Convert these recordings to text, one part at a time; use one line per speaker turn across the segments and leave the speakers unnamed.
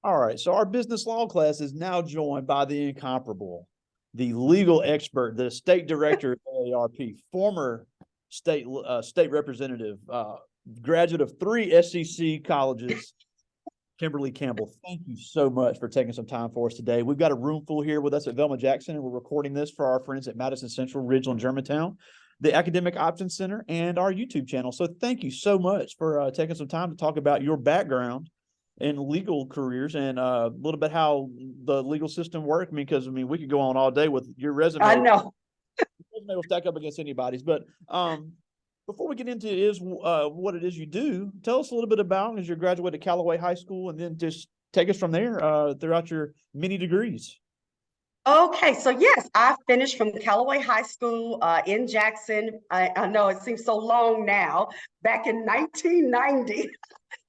All right, so our business law class is now joined by the incomparable, the legal expert, the state director of AARP, former state representative, graduate of 3 SEC colleges, Kimberly Campbell. Thank you so much for taking some time for us today. We've got a room full here with us at Velma Jackson, and we're recording this for our friends at Madison Central, Ridgeland, Germantown, the Academic Options Center, and our YouTube channel. So thank you so much for taking some time to talk about your background in legal careers and a little bit how the legal system works. Because we could go on all day with your resume.
I know.
Your resume will stack up against anybody's. But before we get into what it is you do, tell us a little bit about as you graduated Callaway High School, and then just take us from there throughout your many degrees.
Okay, so yes, I finished from Callaway High School in Jackson. I know it seems so long now, back in 1990.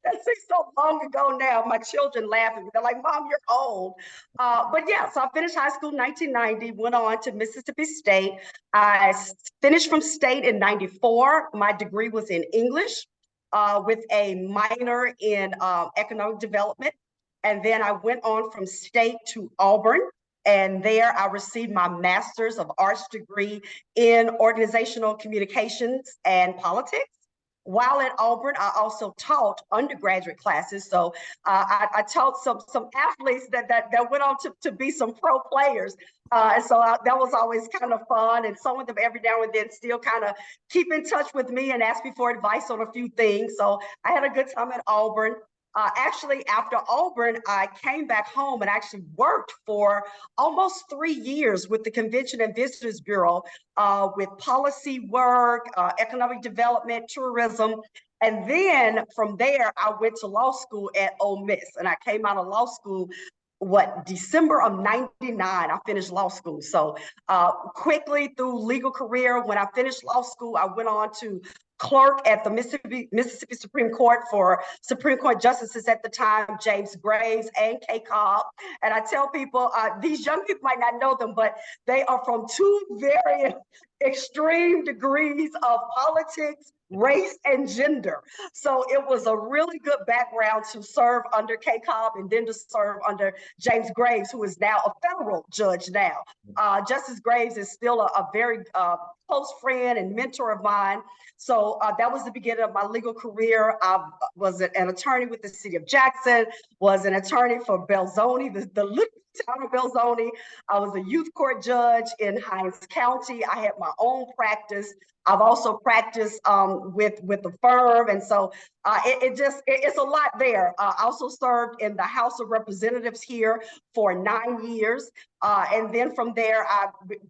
That seems so long ago now. My children laugh at me. They're like, Mom, you're old. But yeah, so I finished high school in 1990, went on to Mississippi State. I finished from state in 94. My degree was in English with a minor in economic development. And then I went on from state to Auburn. And there I received my Master's of Arts degree in organizational communications and politics. While at Auburn, I also taught undergraduate classes. So I taught some athletes that went on to be some pro players. And so that was always kind of fun. And some of them every now and then still kind of keep in touch with me and ask me for advice on a few things. So I had a good time at Auburn. Actually, after Auburn, I came back home and actually worked for almost 3 years with the Convention and Visitors Bureau with policy work, economic development, tourism. And then from there, I went to law school at Ole Miss. And I came out of law school, December of 99, I finished law school. So quickly through legal career, when I finished law school, I went on to clerk at the Mississippi Supreme Court for Supreme Court justices at the time, James Graves and Kay Cobb. And I tell people, these young people might not know them, but they are from 2 very extreme degrees of politics, race, and gender. So it was a really good background to serve under Kay Cobb and then to serve under James Graves, who is now a federal judge now. Justice Graves is still a very close friend and mentor of mine. So that was the beginning of my legal career. I was an attorney with the city of Jackson, was an attorney for Belzoni, the little town of Belzoni. I was a youth court judge in Hinds County. I had my own practice. I've also practiced with the firm. And so it's a lot there. I also served in the House of Representatives here for 9 years. And then from there, I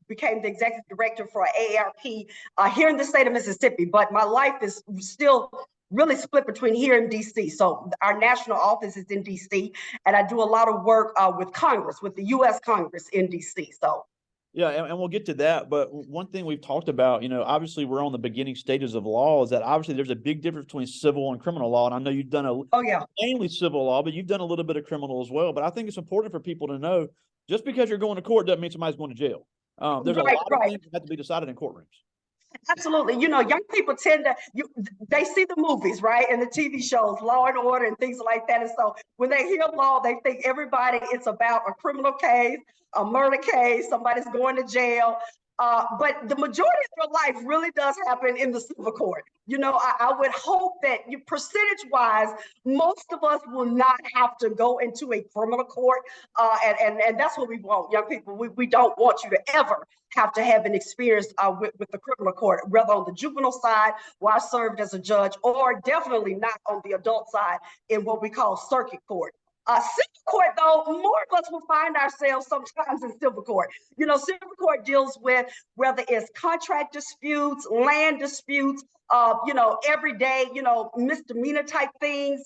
became the executive director for AARP here in the state of Mississippi. But my life is still really split between here and DC. So our national office is in DC, and I do a lot of work with Congress, with the US Congress in DC. So.
Yeah, and we'll get to that. But one thing we've talked about, obviously we're on the beginning stages of law, is that obviously there's a big difference between civil and criminal law. And I know you've done mainly civil law, but you've done a little bit of criminal as well. But I think it's important for people to know, just because you're going to court doesn't mean somebody's going to jail. There's a lot of things that have to be decided in courtrooms.
Absolutely. Young people tend to, they see the movies, right? And the TV shows, Law and Order and things like that. And so when they hear law, they think it's about a criminal case, a murder case, somebody's going to jail. But the majority of your life really does happen in the civil court. I would hope that percentage-wise, most of us will not have to go into a criminal court. And that's what we want, young people. We don't want you to ever have to have an experience with the criminal court, whether on the juvenile side, where I served as a judge, or definitely not on the adult side in what we call circuit court. Civil court, though, more of us will find ourselves sometimes in civil court. Civil court deals with whether it's contract disputes, land disputes, everyday, misdemeanor type things,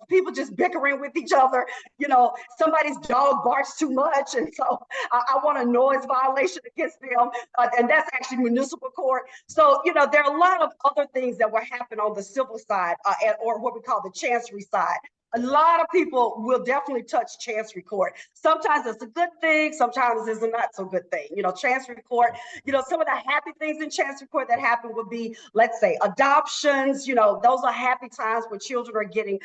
people just bickering with each other, somebody's dog barks too much. And so I want a noise violation against them. And that's actually municipal court. So, there are a lot of other things that will happen on the civil side or what we call the chancery side. A lot of people will definitely touch chancery court. Sometimes it's a good thing, sometimes it's a not so good thing. Chancery court, some of the happy things in chancery court that happen would be, let's say, adoptions. Those are happy times where children are getting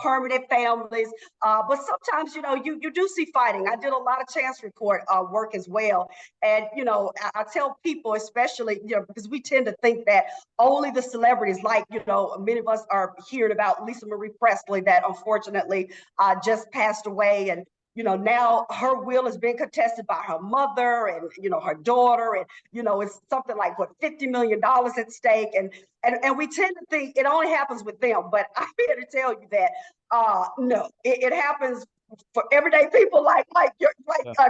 permanent families. But sometimes, you do see fighting. I did a lot of chancery court work as well. And, I tell people, especially, because we tend to think that only the celebrities, like, many of us are hearing about Lisa Marie Presley, that unfortunately just passed away. And, now her will has been contested by her mother and, her daughter. And, it's something like, $50 million at stake. And we tend to think it only happens with them. But I'm here to tell you that, no, it happens for everyday people like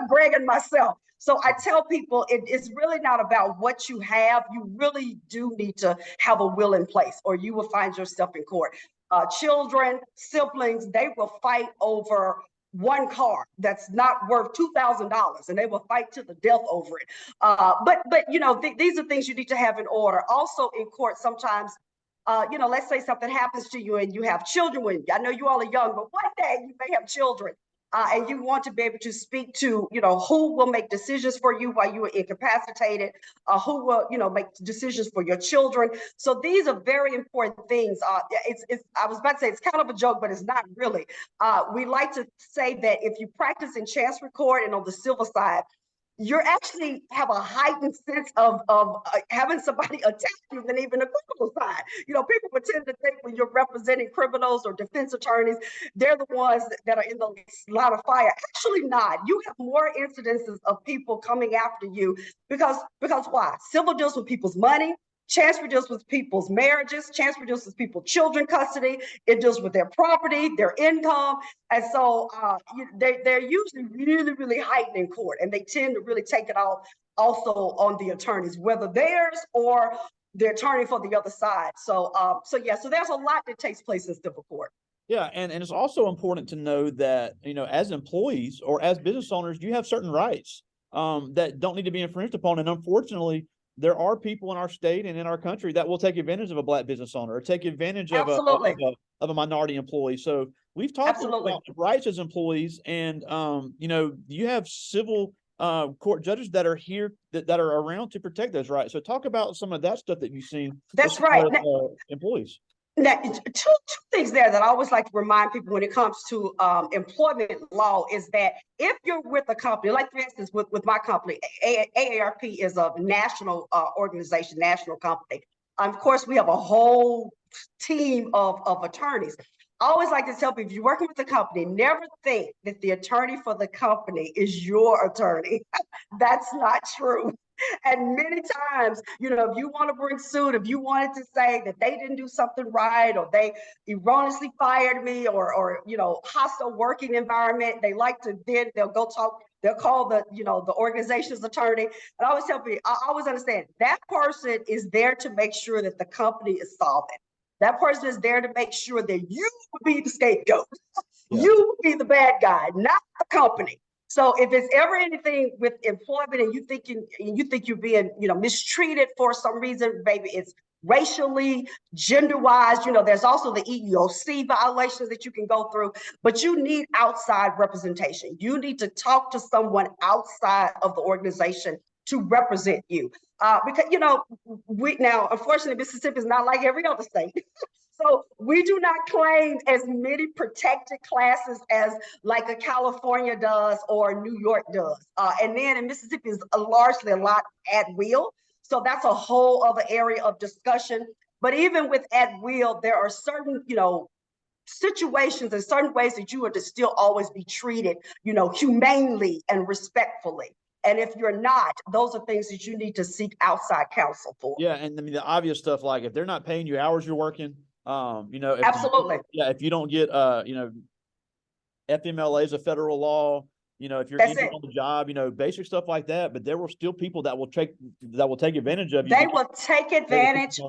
Greg and myself. So I tell people it's really not about what you have. You really do need to have a will in place, or you will find yourself in court. Children, siblings, they will fight over one car that's not worth $2,000, and they will fight to the death over it. But these are things you need to have in order. Also in court, sometimes, let's say something happens to you and you have children. I know you all are young, but one day you may have children. And you want to be able to speak to, who will make decisions for you while you are incapacitated, who will, make decisions for your children. So these are very important things. I was about to say it's kind of a joke, but it's not really. We like to say that if you practice in chancery court and on the civil side, you actually have a heightened sense of having somebody attack you than even the criminal side. People would tend to think when you're representing criminals or defense attorneys, they're the ones that are in the line of fire. Actually not. You have more incidences of people coming after you because why? Civil deals with people's money. Chancery deals with people's marriages. Chancery deals with people's children custody. It deals with their property, their income. And so they're usually really, really heightened in court. And they tend to really take it off also on the attorneys, whether theirs or the attorney for the other side. So there's a lot that takes place in civil court.
Yeah, and it's also important to know that, as employees or as business owners, you have certain rights that don't need to be infringed upon. And unfortunately, there are people in our state and in our country that will take advantage of a Black business owner or take advantage of a minority employee. So we've talked about rights as employees, and you have civil court judges that are here that are around to protect those rights. So talk about some of that stuff that you've seen.
That's right.
Employees.
Now, two things there that I always like to remind people when it comes to employment law is that if you're with a company, like for instance, with my company, AARP is a national organization, national company. Of course, we have a whole team of attorneys. I always like to tell people, if you're working with a company, never think that the attorney for the company is your attorney. That's not true. And many times, if you want to bring suit, if you wanted to say that they didn't do something right, or they erroneously fired me, or hostile working environment, they'll go talk, they'll call the organization's attorney. And I always tell people, I always understand that person is there to make sure that the company is solvent. That person is there to make sure that you will be the scapegoat. Yeah. You will be the bad guy, not the company. So if it's ever anything with employment and you think you're being, mistreated for some reason, maybe it's racially, gender-wise, there's also the EEOC violations that you can go through, but you need outside representation. You need to talk to someone outside of the organization to represent you. Because, unfortunately, Mississippi is not like every other state. So we do not claim as many protected classes as like a California does or New York does. And then in Mississippi is largely a lot at will. So that's a whole other area of discussion. But even with at will, there are certain, situations and certain ways that you are to still always be treated, humanely and respectfully. And if you're not, those are things that you need to seek outside counsel for.
Yeah, and I mean the obvious stuff, like if they're not paying you hours you're working,
absolutely.
If you don't get FMLA is a federal law, if you're injured on the job, basic stuff like that. But there were still people that will take advantage of you.
They will take advantage.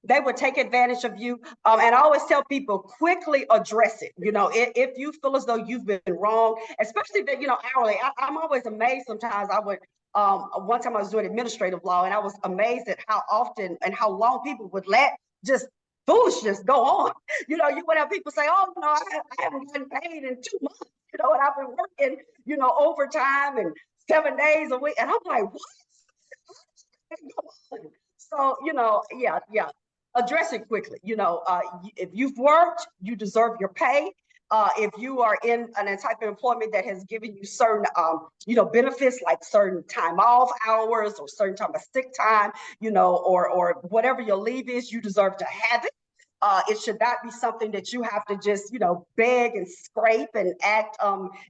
They would take advantage of you. And I always tell people, quickly address it. If you feel as though you've been wrong, especially that, hourly, I'm always amazed sometimes. One time I was doing administrative law, and I was amazed at how often and how long people would let just foolishness go on. You know, you would have people say, oh, no, I haven't gotten paid in 2 months, you know, and I've been working, you know, overtime and 7 days a week. And I'm like, what? So, you know, yeah. Address it quickly. You know, if you've worked, you deserve your pay. If you are in an type of employment that has given you certain, you know, benefits like certain time off hours or certain time of sick time, you know, or whatever your leave is, you deserve to have it. It should not be something that you have to just, you know, beg and scrape and act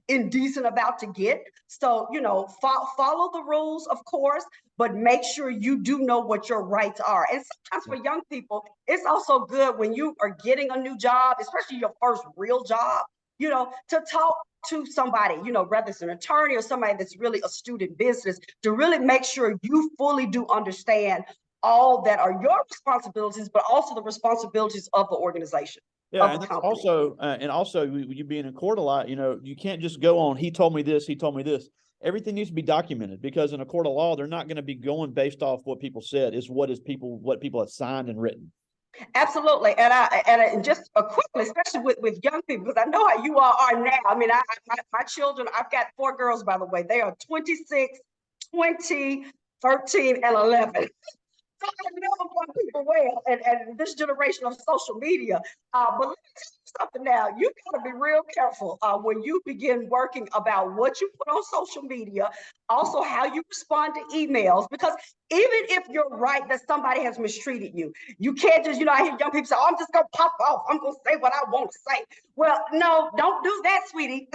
indecent about to get. So, you know, follow the rules, of course, but make sure you do know what your rights are. And sometimes for young people, it's also good when you are getting a new job, especially your first real job, you know, to talk to somebody, you know, whether it's an attorney or somebody that's really astute in business, to really make sure you fully do understand all that are your responsibilities, but also the responsibilities of the organization.
Yeah, and that's also, you being in court a lot, you know, you can't just go on, he told me this, he told me this. Everything needs to be documented, because in a court of law, they're not going to be going based off what people said. It's what people have signed and written.
Absolutely. And just quickly, especially with young people, because I know how you all are now. I mean, my children, I've got 4 girls, by the way. They are 26, 20, 13, and 11. So I know young people well, and this generation of social media. But let me tell you something now. You got to be real careful when you begin working about what you put on social media, also how you respond to emails, because even if you're right that somebody has mistreated you, you can't just, you know, I hear young people say, oh, I'm just going to pop off. I'm going to say what I want to say. Well, no, don't do that, sweetie.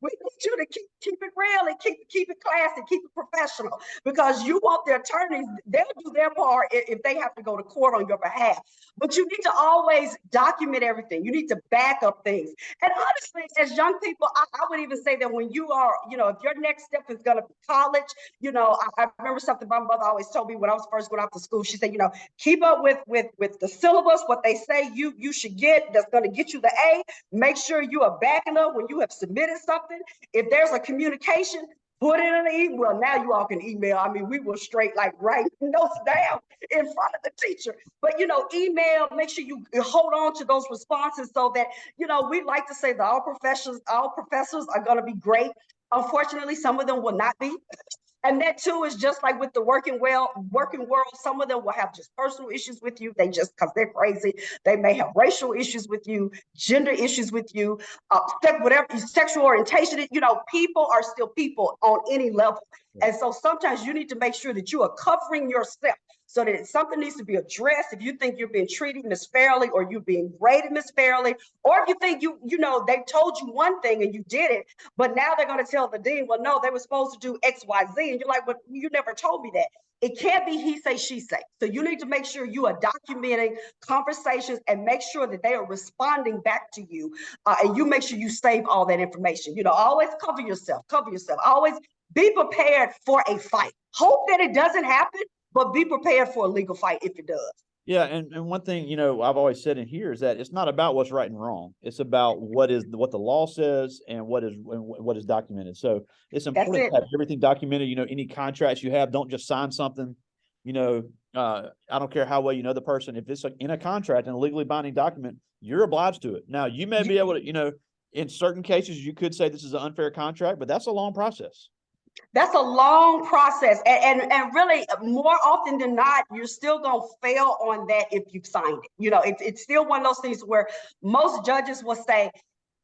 We need you to keep it real and keep it classy, keep it professional, because you want the attorneys, they'll do their part if they have to go to court on your behalf. But you need to always document everything. You need to back up things. And honestly, as young people, I would even say that when you are, you know, if your next step is going to be college, you know, I remember something my mother always told me when I was first going out to school. She said, you know, keep up with the syllabus, what they say you should get that's going to get you the A. Make sure you are backing up when you have submitted something. If there's a communication, put it in an email. Well, now you all can email. I mean, we will straight like write notes down in front of the teacher. But, you know, email, make sure you hold on to those responses so that, you know, we like to say that all professors are going to be great. Unfortunately, some of them will not be. And that too is just like with the working world, some of them will have just personal issues with you. They just, because they're crazy. They may have racial issues with you, gender issues with you, whatever, sexual orientation. You know, people are still people on any level. And so sometimes you need to make sure that you are covering yourself so that if something needs to be addressed. If you think you're being treated misfairly, or you're being graded misfairly, or if you think you know, they told you one thing and you did it, but now they're going to tell the dean, well, no, they were supposed to do X, Y, Z. And you're like, but you never told me that. It can't be he say, she say. So you need to make sure you are documenting conversations and make sure that they are responding back to you. And you make sure you save all that information. You know, always cover yourself. Always be prepared for a fight. Hope that it doesn't happen, but be prepared for a legal fight if it does.
Yeah, and one thing, you know, I've always said in here is that it's not about what's right and wrong. It's about what the law says and what is documented. So it's important to have everything documented. You know, any contracts you have, don't just sign something. You know, I don't care how well you know the person. If it's in a contract and a legally binding document, you're obliged to it. Now, you may be able to, you know, in certain cases, you could say this is an unfair contract, but that's a long process.
That's a long process. And really, more often than not, you're still going to fail on that if you've signed it. You know, it's still one of those things where most judges will say,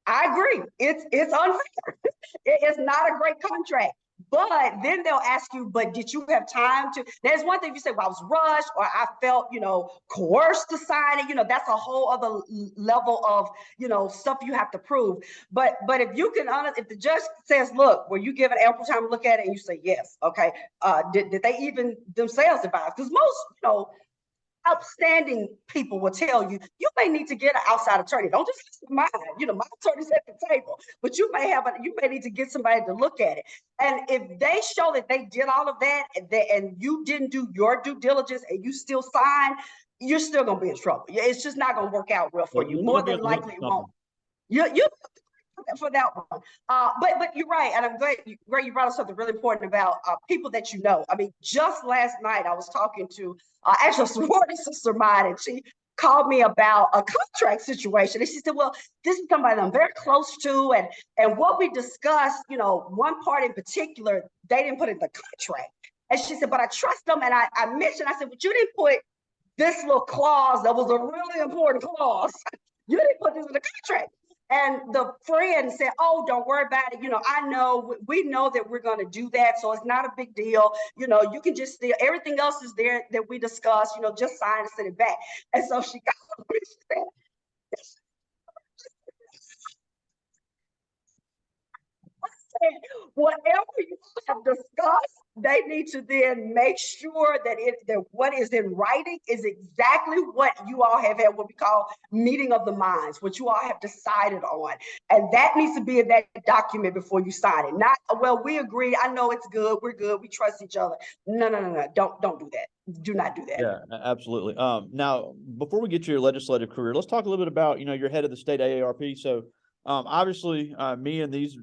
I agree, it's unfair. It's not a great contract. But then they'll ask you, but did you have time to? There's one thing if you say, well, I was rushed, or I felt, you know, coerced to sign it. You know, that's a whole other level of, you know, stuff you have to prove. But if you can, if the judge says, look, were you given ample time to look at it, and you say yes, okay, did they even themselves advise? Because most, you know, outstanding people will tell you, you may need to get an outside attorney. Don't just listen to mine. You know, my attorney's at the table, but you may need to get somebody to look at it. And if they show that they did all of that and you didn't do your due diligence and you still sign, you're still going to be in trouble. It's just not going to work out real for you. More than likely it won't. You for that one. But you're right. And I'm glad you brought up something really important about people that you know. I mean, just last night I was talking to actually a sorority sister of mine, and she called me about a contract situation. And she said, well, this is somebody I'm very close to. And what we discussed, you know, one part in particular, they didn't put in the contract. And she said, but I trust them. And I mentioned, I said, but you didn't put this little clause that was a really important clause. You didn't put this in the contract. And the friend said, oh, don't worry about it. You know, I know, we know that we're going to do that. So it's not a big deal. You know, you can just, everything else is there that we discussed, you know, just sign and send it back. And so she got, she said, whatever you have discussed, they need to then make sure that what is in writing is exactly what you all have had what we call meeting of the minds, what you all have decided on. And that needs to be in that document before you sign it. Not, well, we agree, I know it's good, we're good, we trust each other. No. Don't do that. Do not do that.
Yeah, absolutely. Now, before we get to your legislative career, let's talk a little bit about, you know, you're head of the state AARP. So obviously, me and these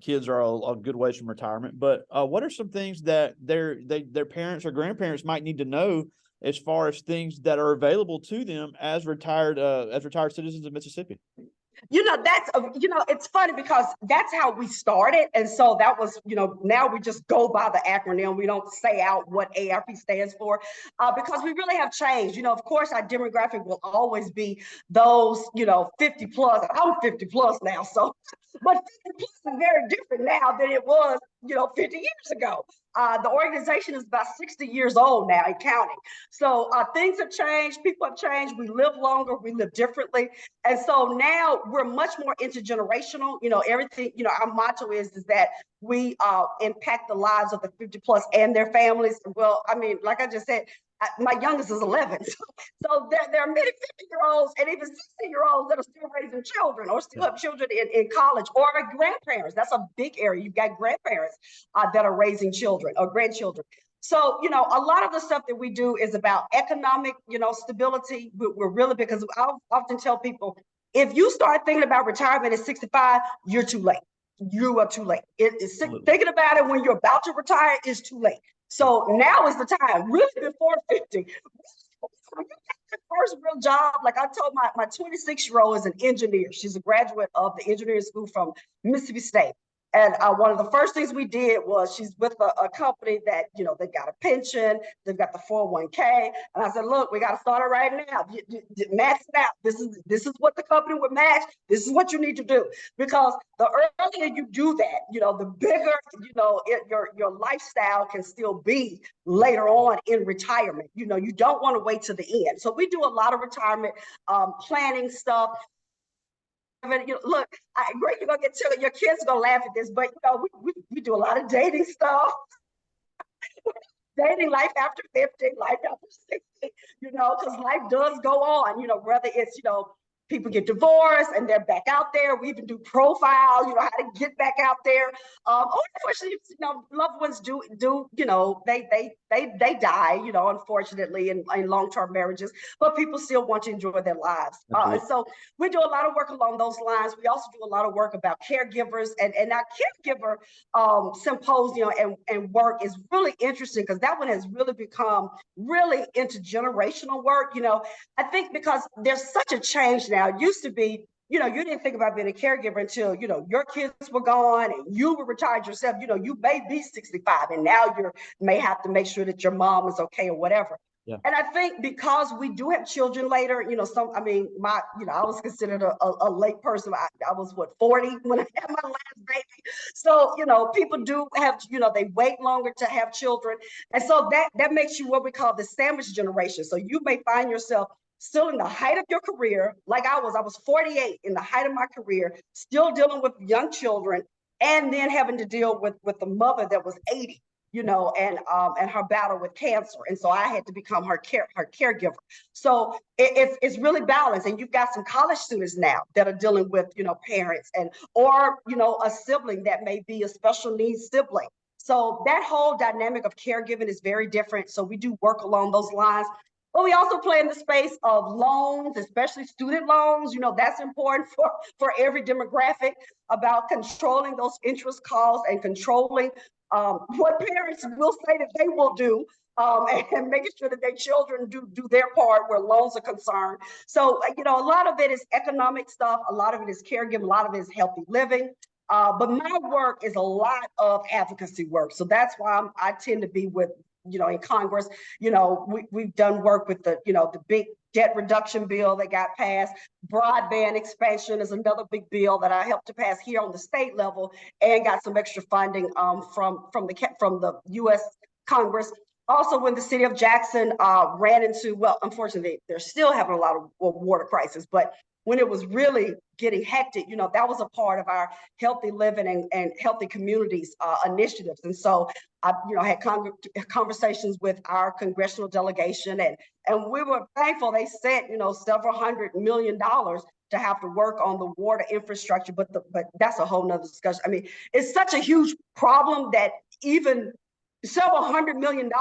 kids are a good ways from retirement. But what are some things that their parents or grandparents might need to know as far as things that are available to them as retired citizens of Mississippi?
You know, that's, you know, it's funny because that's how we started. And so that was, you know, now we just go by the acronym. We don't say out what AARP stands for because we really have changed. You know, of course, our demographic will always be those, you know, 50 plus. I'm 50 plus now. So, but 50 plus is very different now than it was, you know, 50 years ago. The organization is about 60 years old now and counting. So things have changed, people have changed, we live longer, we live differently. And so now we're much more intergenerational. You know, everything, you know, our motto is that we impact the lives of the 50 plus and their families. Well, I mean, like I just said, my youngest is 11. So there are many 50-year-olds and even 60-year-olds that are still raising children or still have children in college or grandparents. That's a big area. You've got grandparents that are raising children or grandchildren. So, you know, a lot of the stuff that we do is about economic, you know, stability. We're really, because I often tell people, if you start thinking about retirement at 65, you're too late. You are too late. Thinking about it when you're about to retire is too late. So now is the time, really before 50. When you get your first real job, like I told my 26-year-old is an engineer. She's a graduate of the engineering school from Mississippi State. And one of the first things we did was she's with a company that, you know, they've got a pension, they've got the 401k. And I said, look, we got to start it right now. Max it out. This is what the company would match. This is what you need to do. Because the earlier you do that, you know, the bigger, you know, your lifestyle can still be later on in retirement. You know, you don't want to wait to the end. So we do a lot of retirement planning stuff. You know, look, Greg, you're gonna get to it. Your kids are gonna laugh at this, but you know, we do a lot of dating stuff, dating life after 50, life after 60. You know, because life does go on. You know, whether it's, you know, people get divorced and they're back out there. We even do profiles, you know, how to get back out there. Unfortunately, you know, loved ones do, you know, they die, you know, unfortunately in long-term marriages, but people still want to enjoy their lives. And so we do a lot of work along those lines. We also do a lot of work about caregivers, and our caregiver symposium and work is really interesting because that one has really become really intergenerational work. You know, I think because there's such a change now. It used to be, you know, you didn't think about being a caregiver until, you know, your kids were gone and you were retired yourself. You know, you may be 65 and now you may have to make sure that your mom is okay or whatever. Yeah. And I think because we do have children later, you know, I was considered a late person. I was 40 when I had my last baby. So, you know, people do have, you know, they wait longer to have children. And so that makes you what we call the sandwich generation. So you may find yourself still in the height of your career, like I was 48 in the height of my career, still dealing with young children, and then having to deal with the mother that was 80, you know, and her battle with cancer. And so I had to become her caregiver. So it's really balanced. And you've got some college students now that are dealing with, you know, parents or, you know, a sibling that may be a special needs sibling. So that whole dynamic of caregiving is very different. So we do work along those lines. But we also play in the space of loans, especially student loans. You know, that's important for every demographic, about controlling those interest costs and controlling what parents will say that they will do and making sure that their children do their part where loans are concerned. So, a lot of it is economic stuff, a lot of it is caregiving, a lot of it is healthy living. But my work is a lot of advocacy work. So that's why I tend to be with, in Congress. We've done work with the big debt reduction bill that got passed. Broadband expansion is another big bill that I helped to pass here on the state level, and got some extra funding from the U.S. Congress. Also, when the city of Jackson ran into, well, unfortunately, they're still having a lot of water crisis, but when it was really getting hectic, that was a part of our healthy living and healthy communities initiatives. And so I, had conversations with our congressional delegation, and we were thankful. They sent, several $100 million to have to work on the water infrastructure, but that's a whole nother discussion. I mean, it's such a huge problem that even several $100 million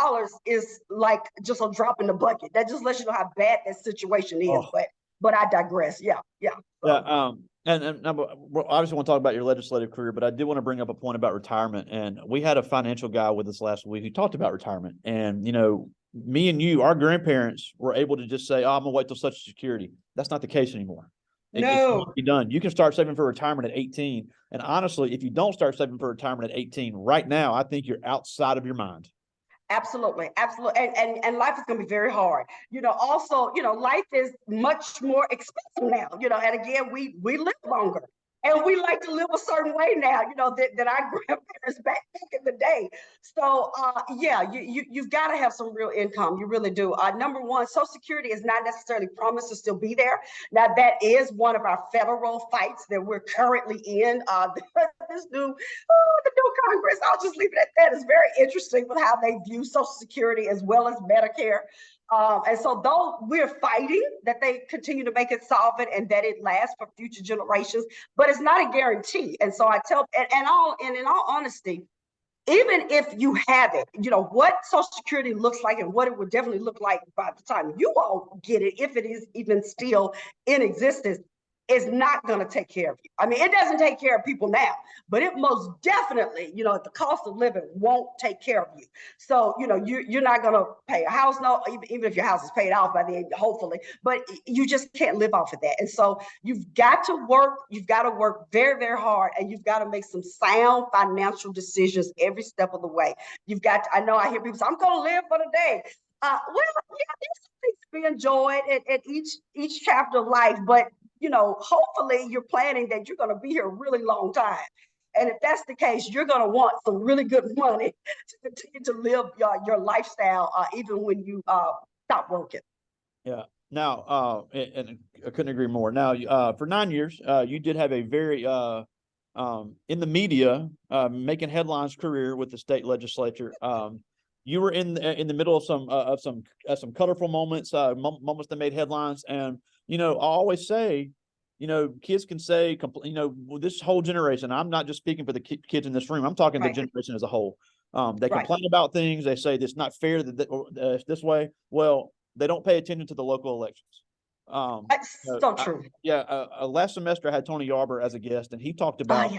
is like just a drop in the bucket. That just lets you know how bad that situation is.
Oh.
But I digress. Yeah.
Yeah. And obviously want to talk about your legislative career, but I did want to bring up a point about retirement. And we had a financial guy with us last week who talked about retirement. And, me and you, our grandparents were able to just say, "Oh, I'm gonna wait till Social Security." That's not the case anymore. It can't be done. You can start saving for retirement at 18. And honestly, if you don't start saving for retirement at 18 right now, I think you're outside of your mind.
Absolutely. And life is going to be very hard. Also, life is much more expensive now, and again, we live longer. And we like to live a certain way now, than our grandparents back in the day. So, you've got to have some real income. You really do. Number one, Social Security is not necessarily promised to still be there. Now, that is one of our federal fights that we're currently in. The new Congress, I'll just leave it at that. It's very interesting with how they view Social Security as well as Medicare. And so though we're fighting that they continue to make it solvent and that it lasts for future generations, but it's not a guarantee. And so I tell, and in all honesty, even if you have it, what Social Security looks like and what it would definitely look like by the time you all get it, if it is even still in existence, is not going to take care of you. I mean, it doesn't take care of people now, but it most definitely, at the cost of living, won't take care of you. So, you're not going to pay a house note, even if your house is paid off by the end, hopefully, but you just can't live off of that. And so you've got to work very, very hard, and you've got to make some sound financial decisions every step of the way. I know I hear people say, "I'm going to live for the day." Well, yeah, there's some things to be enjoyed at each chapter of life, but hopefully you're planning that you're going to be here a really long time. And if that's the case, you're going to want some really good money to continue to live your lifestyle, even when you stop working.
Yeah. Now, and I couldn't agree more. Now, for 9 years, you did have a very, in the media, making headlines career with the state legislature. You were in the middle of some colorful moments, moments that made headlines. And I always say, kids can say, this whole generation. I'm not just speaking for the kids in this room. I'm talking the generation as a whole. They complain about things. They say it's not fair that this way. Well, they don't pay attention to the local elections.
That's so true.
Last semester I had Tony Yarber as a guest, and he talked about,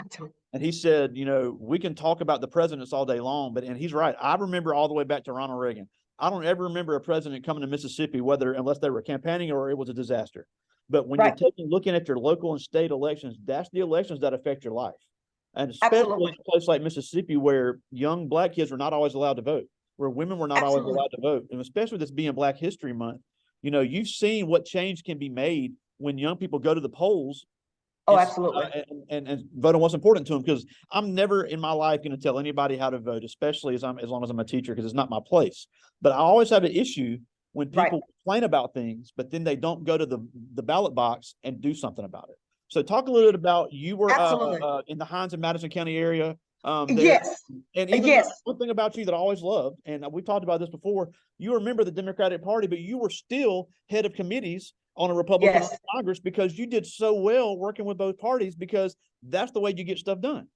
and he said, we can talk about the presidents all day long, and he's right. I remember all the way back to Ronald Reagan. I don't ever remember a president coming to Mississippi, unless they were campaigning or it was a disaster. But when you're looking at your local and state elections, that's the elections that affect your life. And especially in a place like Mississippi, where young Black kids were not always allowed to vote, where women were not always allowed to vote. And especially this being Black History Month, you've seen what change can be made when young people go to the polls.
Oh, absolutely.
And vote on what's important to them. Because I'm never in my life going to tell anybody how to vote, especially as long as I'm a teacher, because it's not my place. But I always have an issue when people complain about things, but then they don't go to the ballot box and do something about it. So talk a little bit about, you were in the Hines and Madison County area.
Yes.
And even one thing about you that I always loved, and we've talked about this before, you were a member of the Democratic Party, but you were still head of committees on a Republican Congress, because you did so well working with both parties, because that's the way you get stuff done.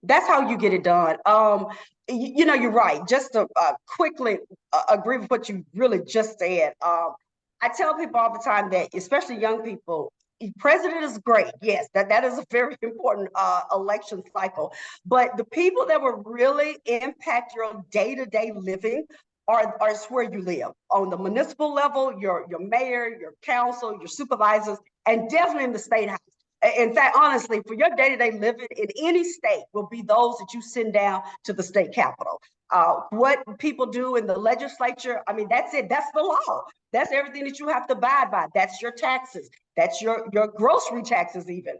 That's how you get it done. You're right. Just to quickly agree with what you really just said. I tell people all the time that, especially young people, president is great. Yes, that is a very important election cycle. But the people that will really impact your day-to-day living or it's where you live. On the municipal level, your mayor, your council, your supervisors, and definitely in the state house. In fact, honestly, for your day-to-day living in any state will be those that you send down to the state capitol. What people do in the legislature, I mean, that's it. That's the law. That's everything that you have to abide by. That's your taxes. That's your grocery taxes even.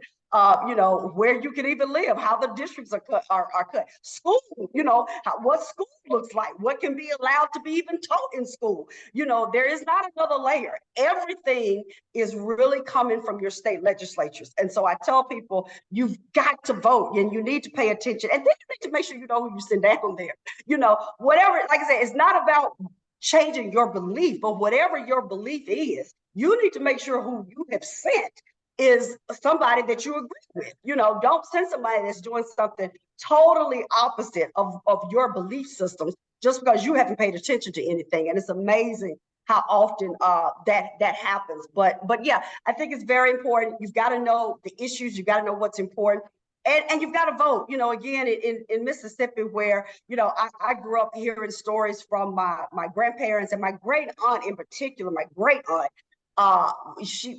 You know, where you can even live, how the districts are cut, School, you know, what school looks like, what can be allowed to be even taught in school. You know, there is not another layer. Everything is really coming from your state legislatures. And so I tell people, you've got to vote and you need to pay attention. And then you need to make sure you know who you send down there. You know, whatever, like I said, it's not about changing your belief, but whatever your belief is, you need to make sure who you have sent is somebody that you agree with. You know, don't send somebody that's doing something totally opposite of your belief systems just because you haven't paid attention to anything. And it's amazing how often that happens. But yeah, I think it's very important. You've got to know the issues. You've got to know what's important. And you've got to vote. You know, again, in Mississippi, where, you know, I grew up hearing stories from my grandparents and my great aunt in particular, my great aunt. She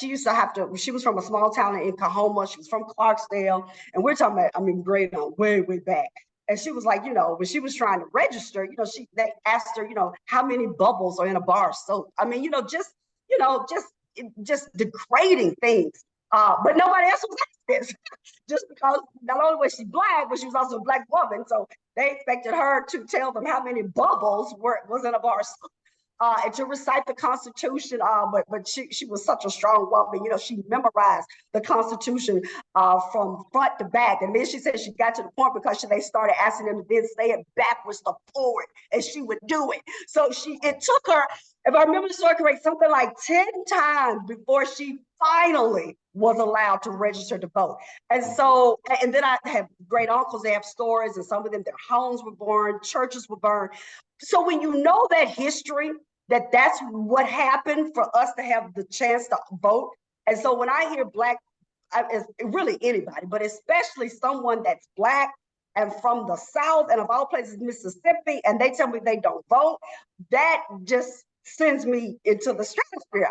used to have to, she was from a small town in Oklahoma. She was from Clarksdale. And we're talking about, I mean, great aunt, way back. And she was like, you know, when she was trying to register, you know, they asked her, you know, how many bubbles are in a bar of soap? I mean, just degrading things. But nobody else was asked this, just because not only was she Black, but she was also a Black woman. So they expected her to tell them how many bubbles was in a bar of soap. And to recite the Constitution, but she was such a strong woman. You know, she memorized the Constitution from front to back. And then she said she got to the point because they started asking them to then say it backwards to forward, and she would do it. So it took her, if I remember the story correct, something like 10 times before she finally was allowed to register to vote. And so, and then I have great uncles, they have stories, and some of them, their homes were burned, churches were burned. So when you know that history, that's what happened for us to have the chance to vote. And so when I hear Black, really anybody, but especially someone that's Black and from the South and of all places, Mississippi, and they tell me they don't vote, that just sends me into the stratosphere.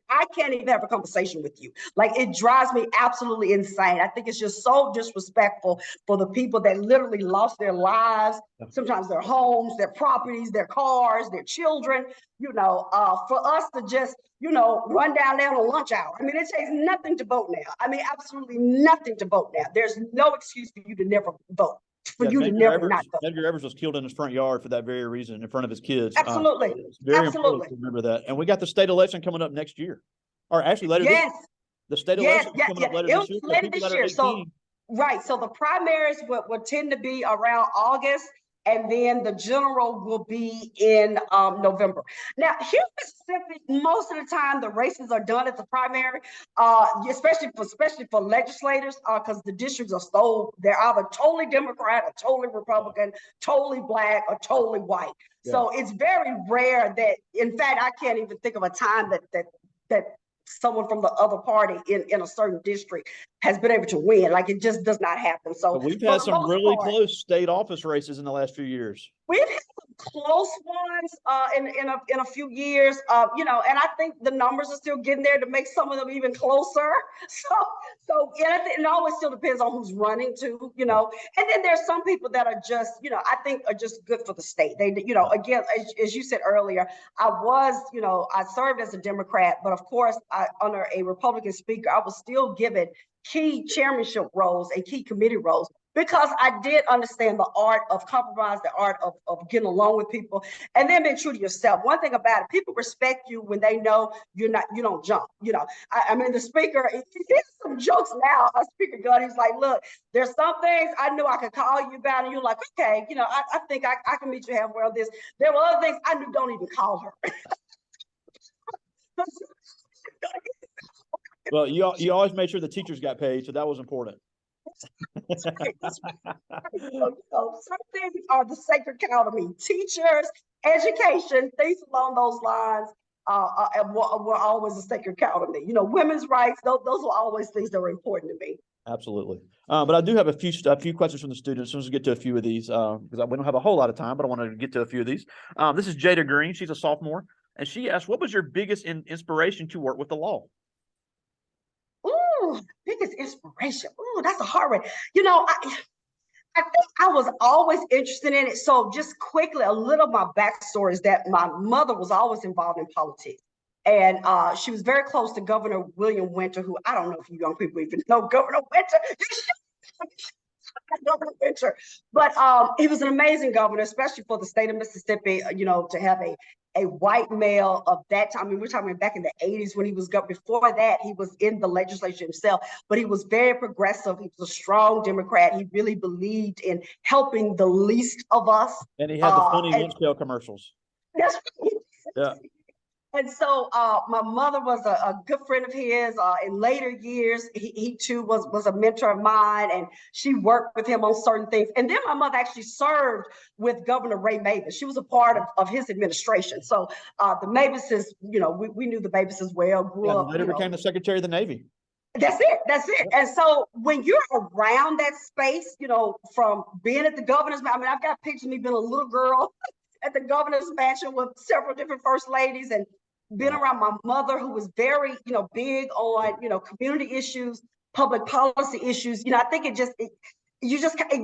I can't even have a conversation with you. Like, it drives me absolutely insane. I think it's just so disrespectful for the people that literally lost their lives, sometimes their homes, their properties, their cars, their children, you know, for us to just, you know, run down there on a lunch hour. I mean, it takes nothing to vote now. I mean, absolutely nothing to vote now. There's no excuse for you to never vote.
Edgar Evers was killed in his front yard for that very reason, in front of his kids.
Absolutely.
It's very important to remember that. And we got the state election coming up next year, or actually later.
Yes.
The state election coming up later this year.
Later this year. So, right. So the primaries will tend to be around August, and then the general will be in November. Now, here in Mississippi, most of the time the races are done at the primary, especially for legislators, because the districts are so, they're either totally Democrat or totally Republican, totally Black or totally white. Yeah. So it's very rare that, in fact, I can't even think of a time that someone from the other party in a certain district has been able to win. Like, it just does not happen. So
but we've had some really close state office races in the last few years.
We've had some close ones in a few years, you know, and I think the numbers are still getting there to make some of them even closer. So and I think it always still depends on who's running too, you know. And then there's some people that are just, you know, I think are just good for the state. They, you know, again, as you said earlier, I served as a Democrat, but of course, under a Republican speaker, I was still given key chairmanship roles and key committee roles, because I did understand the art of compromise, the art of getting along with people, and then being true to yourself. One thing about it, people respect you when they know you don't jump. You know, I mean, the speaker, he did some jokes now. Speaker Gunn, he's like, look, there's some things I knew I could call you about, and you're like, okay, you know, I think I can meet you halfway on this. There were other things I knew, don't even call her.
Well, you always made sure the teachers got paid, so that was important.
That's right. Some things are the sacred cow to me. Teachers, education, things along those lines. were always a sacred cow to me. You know, women's rights, those were always things that were important to me.
Absolutely. But I do have a few questions from the students. Let's get to a few of these because we don't have a whole lot of time, but I want to get to a few of these. This is Jada Green. She's a sophomore, and she asked, "What was your biggest inspiration to work with the law?"
Ooh, biggest inspiration. Ooh, that's a hard one. You know, I think I was always interested in it. So just quickly, a little of my backstory is that my mother was always involved in politics. And she was very close to Governor William Winter, who I don't know if you young people even know Governor Winter. Governor Winter. But he was an amazing governor, especially for the state of Mississippi, you know, to have a white male of that time. I mean, we're talking back in the 80s when he was governor. Before that, he was in the legislature himself, but he was very progressive. He was a strong Democrat. He really believed in helping the least of us.
And he had the funny lunch pail commercials.
That's right.
Yeah.
And so my mother was a good friend of his. In later years, he too was a mentor of mine, and she worked with him on certain things. And then my mother actually served with Governor Ray Mavis. She was a part of his administration. So the Mavises, you know, we knew the Mavises well, grew up.
Later became the Secretary of the Navy.
That's it. And so when you're around that space, you know, from being at the governor's, I mean, I've got pictures of me being a little girl at the governor's mansion with several different first ladies, and been around my mother, who was very, you know, big on, you know, community issues, public policy issues. You know, I think it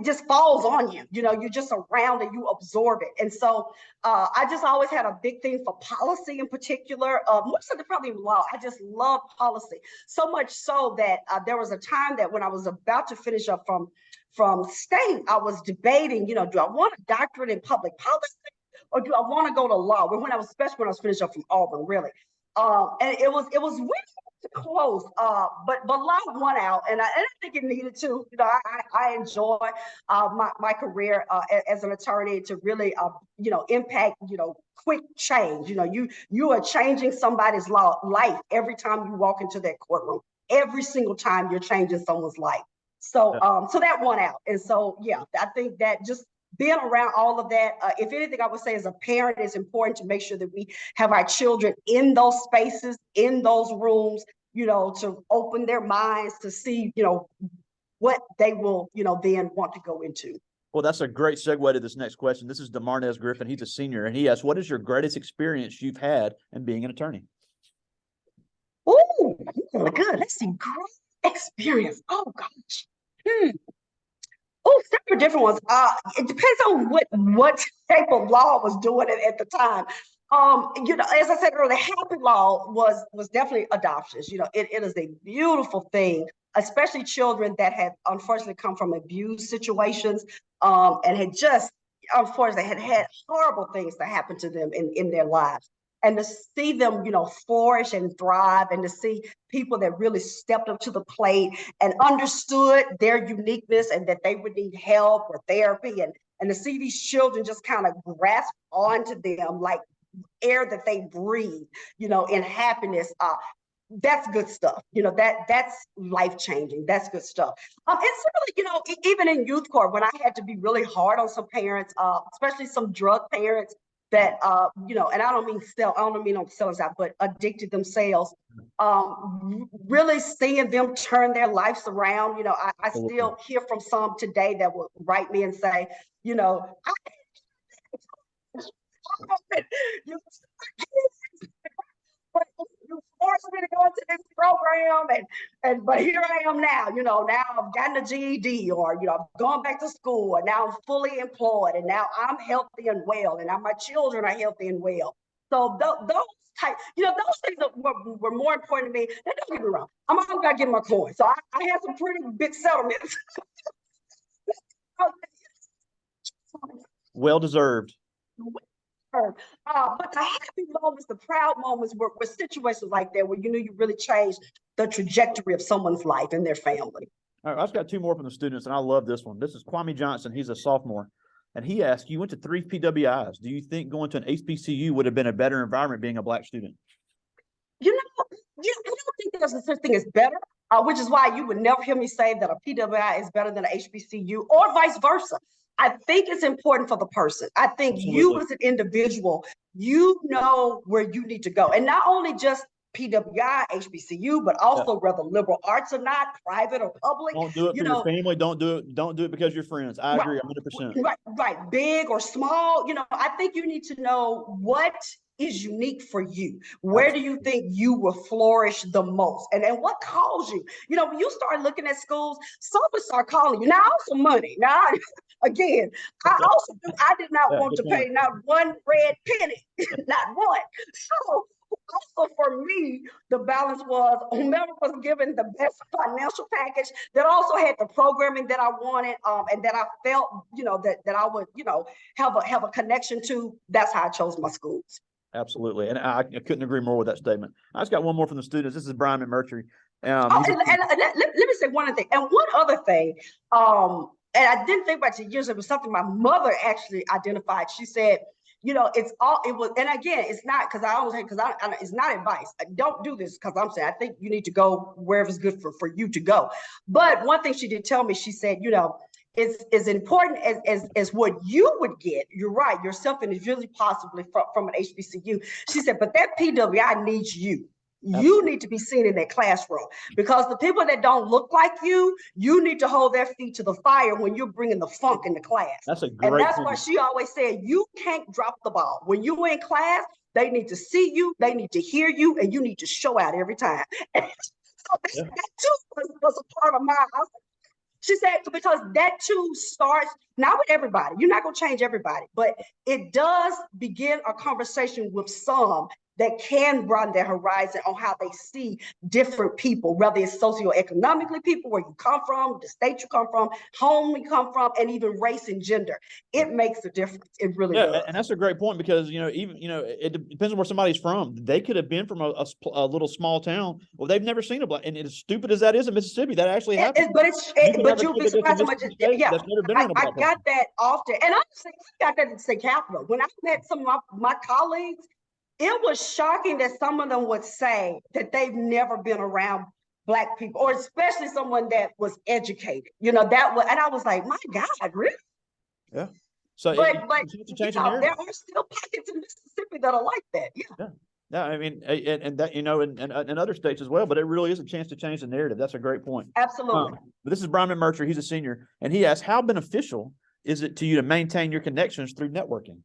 just falls on you. You know, you're just around and you absorb it. And so I just always had a big thing for policy in particular, more so than probably law. I just love policy so much so that there was a time that when I was about to finish up from state, I was debating, you know, do I want a doctorate in public policy, or do I want to go to law? When I was, especially when I was finished up from Auburn, really. And it was really close, but law won out, and I didn't think it needed to. You know, I enjoy my career as an attorney to really, you know, impact, you know, quick change. You know, you are changing somebody's life every time you walk into that courtroom. Every single time you're changing someone's life. So, so that won out, and so yeah, I think that just being around all of that, if anything, I would say as a parent, it's important to make sure that we have our children in those spaces, in those rooms, you know, to open their minds to see, you know, what they will, you know, then want to go into.
Well, that's a great segue to this next question. This is DeMarnez Griffin. He's a senior, and he asks, "What is your greatest experience you've had in being an attorney?"
Oh, really good. Let's see. Great experience. Oh, gosh. Oh, several different ones. It depends on what type of law was doing it at the time. You know, as I said earlier, happy law was definitely adoptions. You know, it is a beautiful thing, especially children that had unfortunately come from abuse situations, and had just unfortunately had horrible things that happened to them in their lives. And to see them, you know, flourish and thrive, and to see people that really stepped up to the plate and understood their uniqueness and that they would need help or therapy, and to see these children just kind of grasp onto them like air that they breathe, you know, in happiness. That's good stuff. You know, that's life-changing. That's good stuff. It's really, you know, even in youth court, when I had to be really hard on some parents, especially some drug parents that, you know, and I don't mean on selling out, but addicted themselves, really seeing them turn their lives around. You know, I still hear from some today that will write me and say, you know, you forced me to go into this program, but here I am now. You know, now I've gotten a GED, or you know, I've gone back to school, and now I'm fully employed, and now I'm healthy and well, and now my children are healthy and well. So those type, you know, those things that were more important to me. Now, don't get me wrong, I'm always gonna get my coin. So I had some pretty big settlements.
Well deserved.
But the happy moments, the proud moments were situations like that where you knew you really changed the trajectory of someone's life and their family.
All right, I've got two more from the students, and I love this one. This is Kwame Johnson. He's a sophomore, and he asked, "You went to 3 PWIs. Do you think going to an HBCU would have been a better environment being a Black student?"
You know, I don't think there's a such thing as better, which is why you would never hear me say that a PWI is better than an HBCU or vice versa. I think it's important for the person. I think you
Absolutely.
as an individual, you know where you need to go. And not only just PWI, HBCU, but
Yeah.
also whether liberal arts or not, private or public,
Don't do it
you
for your
know,
family. Don't do it because you're friends. I
right,
agree 100%.
right, big or small, I think you need to know what is unique for you. Where do you
Absolutely.
think you will flourish the most? And what calls you? When you start looking at schools, some will start calling you. Now, also money. Now, again, I did not
Yeah,
want
good
to pay
point.
not one red penny, not one. So also for me, the balance was whomever was given the best financial package that also had the programming that I wanted, and that I felt, that I would, have a connection to. That's how I chose my schools.
Absolutely. And I couldn't agree more with that statement. I just got one more from the students. This is Brian McMurtry.
Oh,
He's
and let me say one other thing. And one other thing, and I didn't think about it years. It was something my mother actually identified. She said, it was, and again, it's not because I always say, it's not advice. Don't do this because I'm saying, I think you need to go wherever it's good for you to go. But one thing she did tell me, she said, it's as important as what you would get. You're right, yourself individually, possibly from an HBCU. She said, but that PWI needs you. You need to be seen in that classroom because the people that don't look like you need to hold their feet to the fire when you're bringing the funk in the class.
That's a
And
great
that's why
point.
she always said, you can't drop the ball. When you're in class, they need to see you, they need to hear you, and you need to show out every time. So that too was a part of my, she said, because that too starts not with everybody. You're not going to change everybody, but it does begin a conversation with some that can broaden their horizon on how they see different people, whether it's socioeconomically people, where you come from, the state you come from, home you come from, and even race and gender. It makes a difference. It really does.
And that's a great point because even it depends on where somebody's from. They could have been from a little small town. Well, they've never seen a black, and as stupid as that is in Mississippi, that actually happens.
But you'll be surprised how much. Yeah,
that's never been around a
I
black person.
got that often, and honestly, I got that at the state capitol. When I met some of my colleagues, it was shocking that some of them would say that they've never been around Black people, or especially someone that was educated. That was, and I was like, my God, really?
Yeah. So
But
to change the narrative.
there are still pockets in Mississippi that are like that. Yeah.
Yeah, I mean, and that and other states as well. But it really is a chance to change the narrative. That's a great point.
Absolutely.
But this is Brian McMurtry. He's a senior, and he asks, "How beneficial is it to you to maintain your connections through networking?"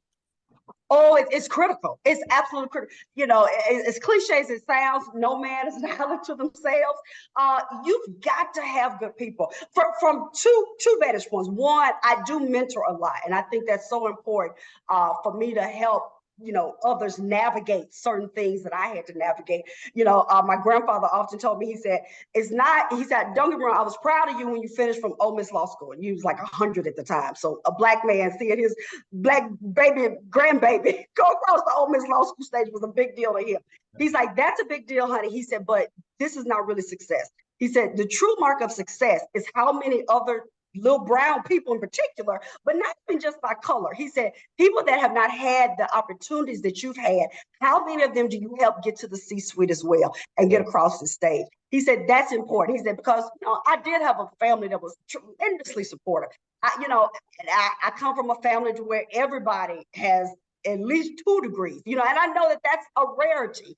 Oh, it's critical. It's absolutely critical. As cliche as it sounds, no man is an island to themselves. You've got to have good people from two vantage points. One, I do mentor a lot, and I think that's so important for me to help others navigate certain things that I had to navigate. My grandfather often told me, he said, don't get me wrong, I was proud of you when you finished from Ole Miss Law School. And you was like 100 at the time. So a Black man seeing his Black grandbaby go across the Ole Miss Law School stage was a big deal to him. He's like, that's a big deal, honey. He said, but this is not really success. He said, the true mark of success is how many other little brown people in particular, but not even just by color. He said, people that have not had the opportunities that you've had, how many of them do you help get to the C-suite as well and get across the stage? He said, that's important. He said, because I did have a family that was tremendously supportive. I come from a family to where everybody has at least 2 degrees, and I know that that's a rarity.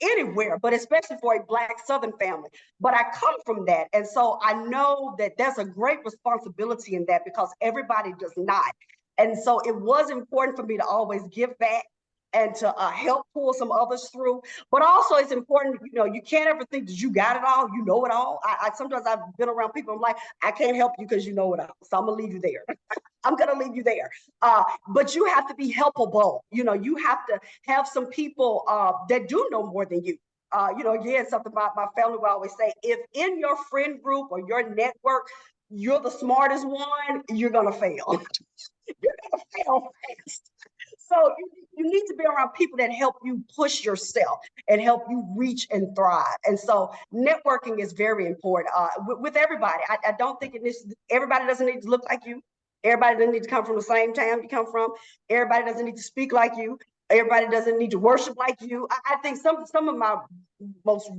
Anywhere, but especially for a Black Southern family. But I come from that. And so I know that there's a great responsibility in that because everybody does not. And so it was important for me to always give back and to help pull some others through. But also it's important, you can't ever think that you got it all, you know it all. Sometimes I've been around people, I'm like, I can't help you because you know it all. So I'm gonna leave you there. I'm going to leave you there. But you have to be helpable. You have to have some people that do know more than you. Again, something about my family will always say, if in your friend group or your network, you're the smartest one, you're going to fail. You're going to fail fast. So you need to be around people that help you push yourself and help you reach and thrive. And so networking is very important with everybody. I don't think everybody doesn't need to look like you. Everybody doesn't need to come from the same town you come from. Everybody doesn't need to speak like you. Everybody doesn't need to worship like you. I think some of my most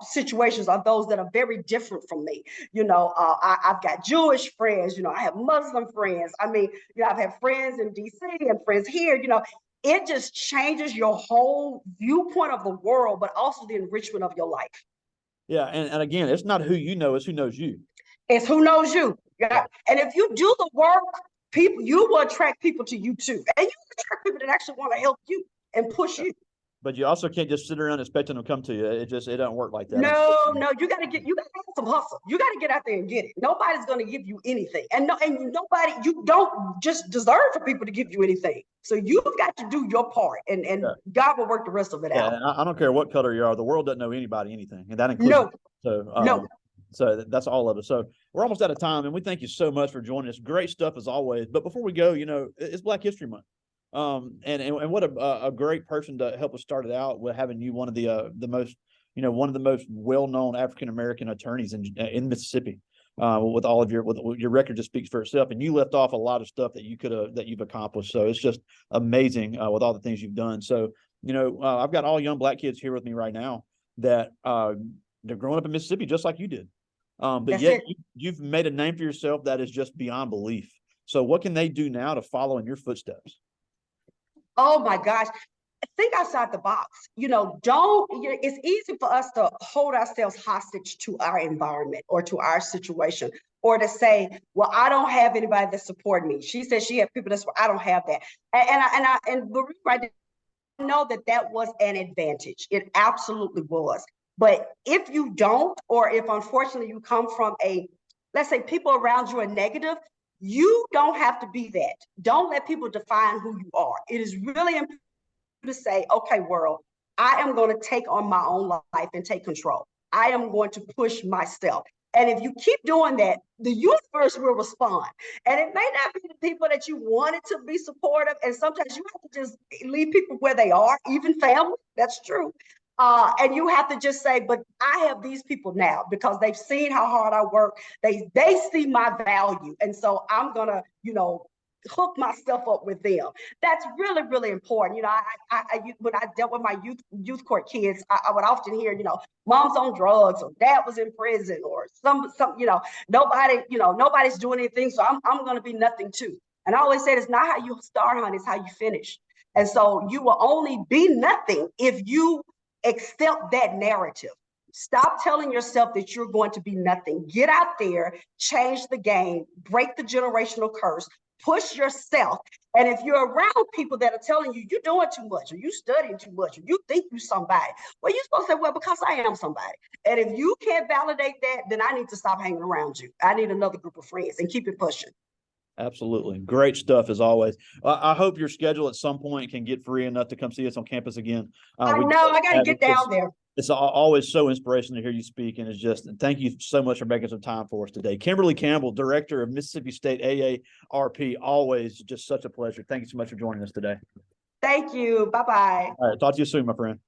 situations are those that are very different from me. You know, I've got Jewish friends, you know, I have Muslim friends. I mean, you know, I've had friends in DC and friends here, you know, it just changes your whole viewpoint of the world, but also the enrichment of your life.
Yeah. And again, it's not who you know, it's who knows you.
It's who knows you. Yeah.
Yeah.
And if you do the work, people, you will attract people to you too. And you attract people that actually want to help you and push you.
But you also can't just sit around expecting them to come to you. It doesn't work like that.
No, you gotta have some hustle. You gotta get out there and get it. Nobody's gonna give you anything. And nobody, you don't just deserve for people to give you anything. So you've got to do your part, and
Yeah.
God will work the rest of it out.
I don't care what color you are, the world doesn't know anybody anything. And that includes
No.
So that's all of us. So we're almost out of time, and we thank you so much for joining us. Great stuff as always. But before we go, you know, it's Black History Month. And what a great person to help us start it out with, having you one of the most, you know, one of the most well-known African-American attorneys in Mississippi, with all of your record just speaks for itself. And you left off a lot of stuff that you've accomplished. So it's just amazing, with all the things you've done. So, you know, I've got all young Black kids here with me right now that, they're growing up in Mississippi just like you did. But
That's
yet
it.
you've made a name for yourself that is just beyond belief. So what can they do now to follow in your footsteps?
Oh my gosh. Think outside the box. You know, it's easy for us to hold ourselves hostage to our environment or to our situation, or to say, well, I don't have anybody that support me. She said she had people that support, I don't have that. And I know that was an advantage. It absolutely was. But if you don't, or if unfortunately you come from let's say people around you are negative, you don't have to be that. Don't let people define who you are. It is really important to say, okay, world, I am going to take on my own life and take control. I am going to push myself. And if you keep doing that, the universe will respond. And it may not be the people that you wanted to be supportive. And sometimes you have to just leave people where they are, even family. That's true. And you have to just say, but I have these people now because they've seen how hard I work. They see my value. And so I'm going to, you know, hook myself up with them. That's really, really important. You know, when I dealt with my youth court kids, I would often hear, you know, mom's on drugs, or dad was in prison, or some, you know, nobody's doing anything. So I'm going to be nothing too. And I always said, it's not how you start, honey, it's how you finish. And so you will only be nothing if you accept that narrative. Stop telling yourself that you're going to be nothing. Get out there, change the game, break the generational curse, push yourself. And if you're around people that are telling you you're doing too much, or you studying too much, or you think you're somebody, well, you're supposed to say, well, because I am somebody. And if you can't validate that, then I need to stop hanging around you. I need another group of friends, and keep it pushing.
Absolutely. Great stuff as always. I hope your schedule at some point can get free enough to come see us on campus again.
I know, I got to get down there.
It's always so inspirational to hear you speak. And it's just, thank you so much for making some time for us today. Kimberly Campbell, Director of Mississippi State AARP, always just such a pleasure. Thank you so much for joining us today.
Thank you. Bye-bye.
All right. Talk to you soon, my friend.